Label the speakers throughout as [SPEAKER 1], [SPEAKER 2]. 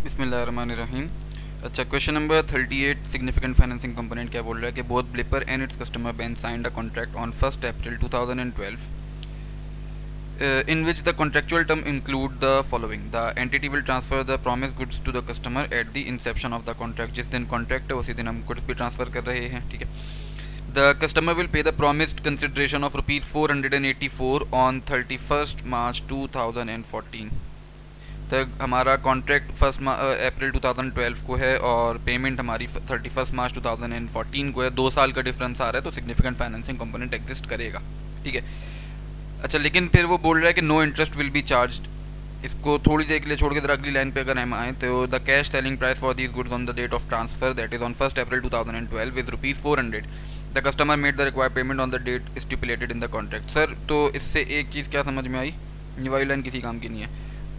[SPEAKER 1] बिस्मिल्लाहिर्रहमानिर्रहीम। अच्छा, question number 38, significant financing component क्या बोल रहा है कि both blipper and its customer ban signed a contract on 1 April 2012 in which the contractual term include the following: the entity will transfer the promised goods to the customer at the inception of the contract। जिस दिन contract है उसी दिन हम goods भी transfer कर रहे हैं, ठीक है। The customer will pay the promised consideration of rupees 484 on 31st March 2014। Sir हमारा कॉन्ट्रैक्ट 1 अप्रैल 2012 को है और पेमेंट हमारी 31 मार्च 2014 को है। 2 साल का डिफरेंस आ रहा है तो सिग्निफिकेंट फाइनेंसिंग कंपोनेंट एग्जिस्ट करेगा, ठीक है। अच्छा, लेकिन फिर वो बोल रहा है कि no interest will be charged. इसको थोड़ी देर के लिए छोड़ के जरा अगली लाइन पे अगर हम आए तो the cash selling price for these goods on the date of transfer that is on 1 April 2012 is ₹400। The customer made the required payment on the date stipulated in the contract. Sir तो इससे एक चीज़ क्या समझ में आई, ये वाली line किसी काम की नहीं है।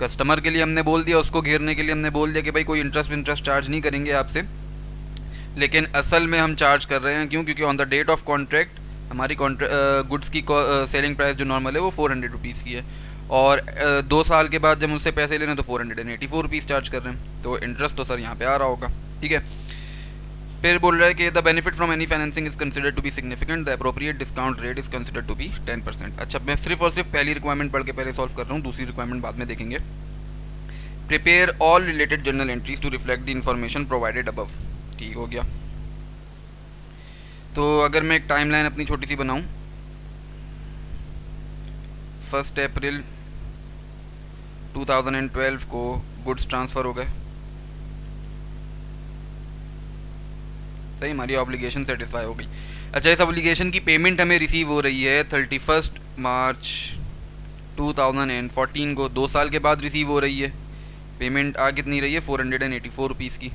[SPEAKER 1] कस्टमर के लिए हमने बोल दिया, उसको घेरने के लिए हमने बोल दिया कि भाई कोई इंटरेस्ट चार्ज नहीं करेंगे आपसे, लेकिन असल में हम चार्ज कर रहे हैं। क्यों? क्योंकि on the date of contract हमारी गुड्स की सेलिंग प्राइस जो नॉर्मल है वो ₹400 की है और 2 साल के बाद जब मुझसे पैसे ले रहे हैं तो ₹484 चार्ज कर रहे हैं, तो इंटरेस्ट तो सर यहाँ पे आ रहा होगा, ठीक है। फिर बोल रहा है कि the benefit from any financing is considered to be significant, the appropriate discount rate is considered to be 10%। अच्छा, मैं सिर्फ और सिर्फ पहली रिक्वायरमेंट पढ़ के पहले सॉल्व कर रहा हूँ, दूसरी रिक्वायरमेंट बाद में देखेंगे। Prepare all related journal entries to reflect the information provided above. ठीक हो गया। तो अगर मैं एक टाइमलाइन अपनी छोटी सी बनाऊं, 1 अप्रैल 2012 को गुड्स ट्रांसफ़र हो गए, सही, हमारी ऑब्लिगेशन सेटिस्फाई हो गई। अच्छा, इस ऑब्लिगेशन की पेमेंट हमें रिसीव हो रही है 31 मार्च 2014 को, 2 साल के बाद रिसीव हो रही है। पेमेंट आ कितनी रही है? ₹484 की।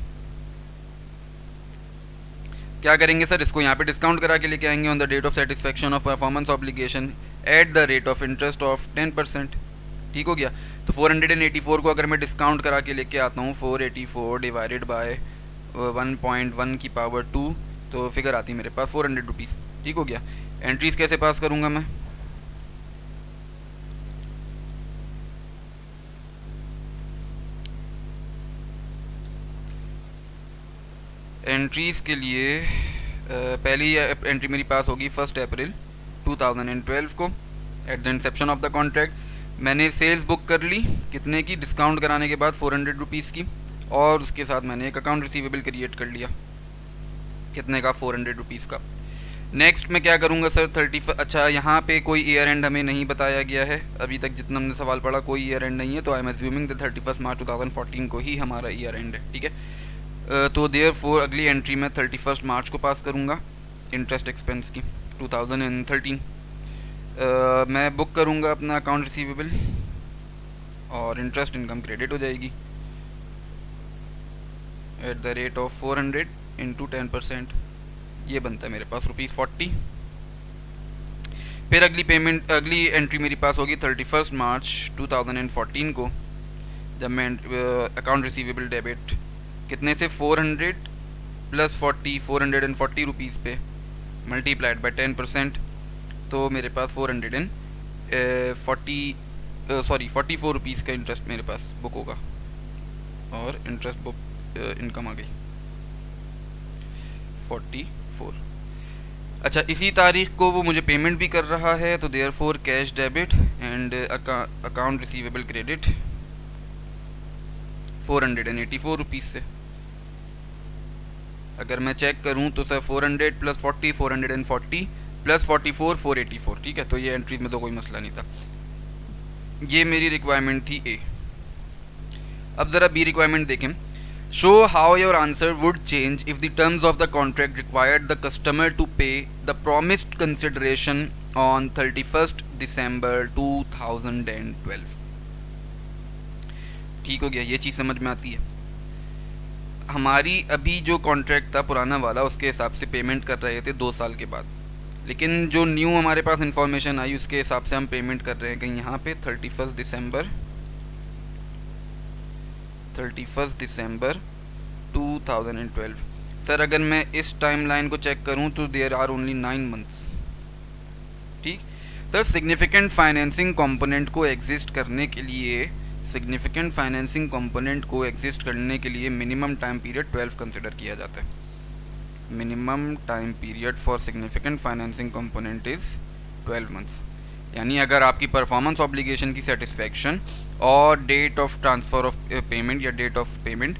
[SPEAKER 1] क्या करेंगे सर, इसको यहाँ पे डिस्काउंट करा के लेके आएंगे। On the date of satisfaction of performance obligation at the rate of interest of 10%। ठीक हो गया। तो 484 को अगर मैं डिस्काउंट करा के लेके आता हूँ, 484 डिवाइडेड बाय 1.1 की पावर 2, तो फिगर आती है मेरे पास ₹400। ठीक हो गया। एंट्रीज कैसे पास करूँगा मैं? एंट्रीज़ के लिए पहली एंट्री मेरी पास होगी 1 अप्रैल 2012 को at the Inception of the contract. मैंने सेल्स बुक कर ली, कितने की? डिस्काउंट कराने के बाद ₹400 की, और उसके साथ मैंने एक अकाउंट रिसीवेबल क्रिएट कर लिया, कितने का? ₹400 का। नेक्स्ट मैं क्या करूँगा सर? 30। अच्छा, यहाँ पे कोई ईयर एंड हमें नहीं बताया गया है अभी तक, जितना हमने सवाल पढ़ा कोई ईयर एंड नहीं है, तो I am assuming the 31 March 2014 को ही हमारा ईयर एंड है, ठीक है। तो देयरफॉर अगली एंट्री मैं 31 मार्च को पास करूँगा इंटरेस्ट एक्सपेंस की 2013। मैं बुक करूँगा अपना अकाउंट रिसीवेबल और इंटरेस्ट इनकम क्रेडिट हो जाएगी eight the rate of 400 into 10%। ये बनता है मेरे पास ₹40। फिर अगली एंट्री मेरी पास होगी 31 मार्च 2014 को, जब मैं अकाउंट रिसीवेबल डेबिट कितने से 400 प्लस 40 ₹440 पे मल्टीप्लाइड बाय 10%, तो मेरे पास ₹44 का इंटरेस्ट मेरे पास बुक होगा और इंटरेस्ट बुक इनकम आ गई 44। अच्छा, इसी तारीख को वो मुझे पेमेंट भी कर रहा है, तो therefore cash debit and account receivable credit ₹484 से। अगर मैं चेक करूं तो सर 400 प्लस 40 440 प्लस 44 484, ठीक है। तो ये एंट्रीज में तो कोई मसला नहीं था। ये मेरी रिक्वायरमेंट थी ए। अब ज़रा बी रिक्वायरमेंट देखें। Show how your answer would change if the terms of the contract required the customer to pay the promised consideration on 31 December 2012। ठीक हो गया, ये चीज़ समझ में आती है। हमारी अभी जो कॉन्ट्रैक्ट था पुराना वाला, उसके हिसाब से पेमेंट कर रहे थे 2 साल के बाद, लेकिन जो न्यू हमारे पास इंफॉर्मेशन आई उसके हिसाब से हम पेमेंट कर रहे हैं कहीं यहाँ पे 31 दिसंबर 2012। सर अगर मैं इस टाइमलाइन को चेक करूँ तो देयर आर ओनली 9 मंथ्स। ठीक सर, सिग्निफिकेंट फाइनेंसिंग कंपोनेंट को एग्जिस्ट करने के लिए सिग्निफिकेंट फाइनेंसिंग कंपोनेंट को एग्जिस्ट करने के लिए मिनिमम टाइम पीरियड 12 कंसिडर किया जाता है. Minimum time period for significant financing component is 12 months. यानी अगर आपकी परफॉर्मेंस ऑब्लिगेशन की सेटिस्फैक्शन और date of transfer of payment या डेट ऑफ पेमेंट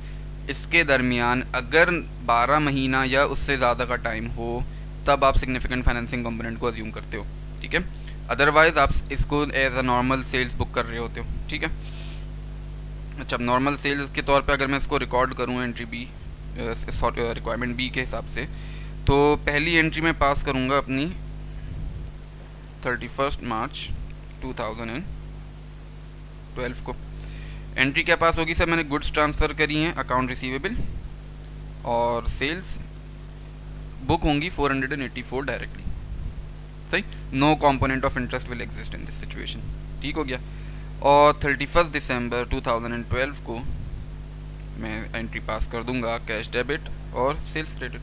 [SPEAKER 1] इसके दरमियान अगर 12 महीना या उससे ज़्यादा का टाइम हो तब आप सिग्निफिकेंट फाइनेंसिंग कंपोनेंट को अज्यूम करते हो. ठीक है, अदरवाइज़ आप इसको as a normal sales book कर रहे होते हो. ठीक है, अच्छा, नॉर्मल सेल्स के तौर पे अगर मैं इसको रिकॉर्ड करूँ एंट्री बी रिक्वायरमेंट बी के हिसाब से, तो पहली एंट्री में पास करूँगा अपनी 31 मार्च 2012 को. एंट्री क्या पास होगी सर? मैंने गुड्स ट्रांसफ़र करी हैं, अकाउंट रिसीवेबल और सेल्स बुक होंगी 484 डायरेक्टली. सही, no component of interest will exist in this situation. ठीक हो गया. और 31 दिसंबर 2012 को मैं एंट्री पास कर दूंगा कैश डेबिट और सेल्स क्रेडिट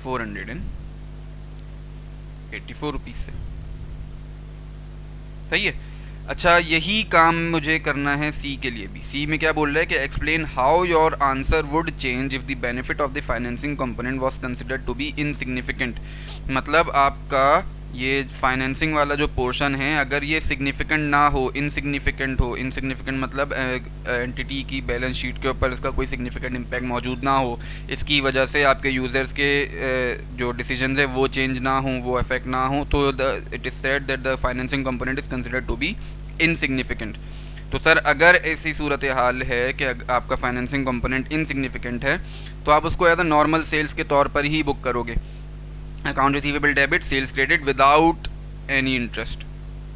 [SPEAKER 1] 484 रुपीज़ से. सही है. अच्छा, यही काम मुझे करना है सी के लिए भी. सी में क्या बोल रहा है कि explain how your answer would change if the benefit of the financing component was considered to be insignificant. मतलब आपका ये फाइनेंसिंग वाला जो पोर्शन है अगर ये सिग्निफिकेंट ना हो, इनसिग्निफिकेंट हो. इनसिग्निफिकेंट मतलब एंटिटी की बैलेंस शीट के ऊपर इसका कोई सिग्निफिकेंट इम्पैक्ट मौजूद ना हो, इसकी वजह से आपके यूज़र्स के जो डिसीजंस है वो चेंज ना हो, वो अफेक्ट ना हो, तो it is said that the financing component is considered to be insignificant. तो सर अगर ऐसी सूरत हाल है कि आपका फाइनेंसिंग कंपोनेंट इनसिग्निफिकेंट है तो आप उसको एज अ नॉर्मल सेल्स के तौर पर ही बुक करोगे. Account receivable debit sales credit without any interest.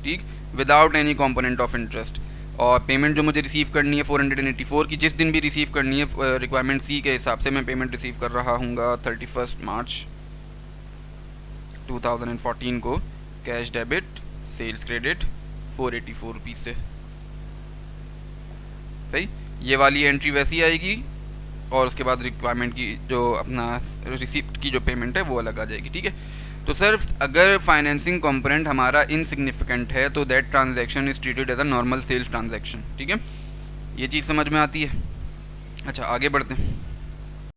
[SPEAKER 1] ठीक, without any component of interest. और पेमेंट जो मुझे रिसीव करनी है 484 की, जिस दिन भी रिसीव करनी है रिक्वायरमेंट सी के हिसाब से मैं पेमेंट रिसीव कर रहा हूँगा 31 मार्च 2014 को. Cash debit sales credit 484 rupees से. सही, ये वाली एंट्री वैसी आएगी और उसके बाद रिक्वायरमेंट की जो अपना रिसिप्ट की जो पेमेंट है वो अलग आ जाएगी. ठीक है, तो सर अगर फाइनेंसिंग कंपोनेंट हमारा इनसिग्निफिकेंट है तो that transaction is treated as a normal sales transaction. ठीक है, ये चीज़ समझ में आती है. अच्छा, आगे बढ़ते हैं.